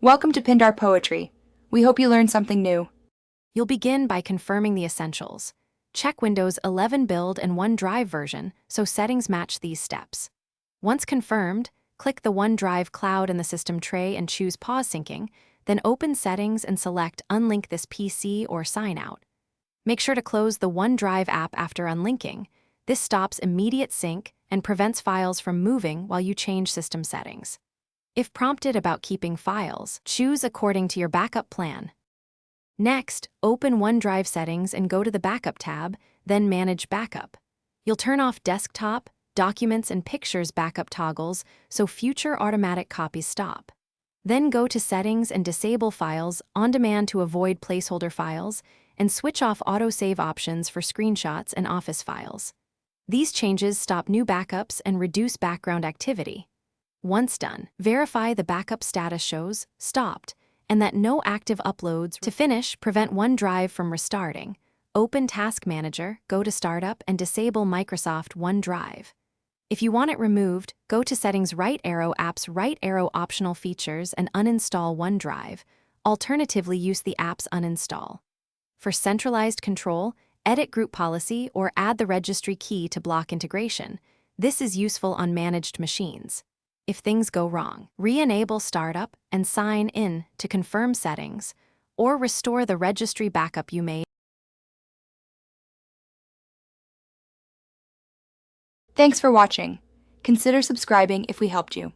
Welcome to Pindar Poetry. We hope you learned something new. You'll begin by confirming the essentials. Check Windows 11 Build and OneDrive version so settings match these steps. Once confirmed, click the OneDrive cloud in the system tray and choose Pause Syncing, then open Settings and select Unlink this PC or Sign Out. Make sure to close the OneDrive app after unlinking. This stops immediate sync and prevents files from moving while you change system settings. If prompted about keeping files, choose according to your backup plan. Next, open OneDrive settings and go to the Backup tab, then Manage Backup. You'll turn off Desktop, Documents, and Pictures backup toggles so future automatic copies stop. Then go to Settings and disable Files on demand to avoid placeholder files, and switch off autosave options for screenshots and Office files. These changes stop new backups and reduce background activity. Once done, verify the backup status shows stopped and that no active uploads. To finish, prevent OneDrive from restarting. Open Task Manager, go to Startup, and disable Microsoft OneDrive. If you want it removed, go to Settings, right arrow, Apps, right arrow, Optional Features, and uninstall OneDrive. Alternatively, use the app's uninstall. For centralized control, edit group policy or add the registry key to block integration. This is useful on managed machines. If things go wrong, re-enable Startup and sign in to confirm settings, or restore the registry backup you made. Thanks for watching. Consider subscribing if we helped you.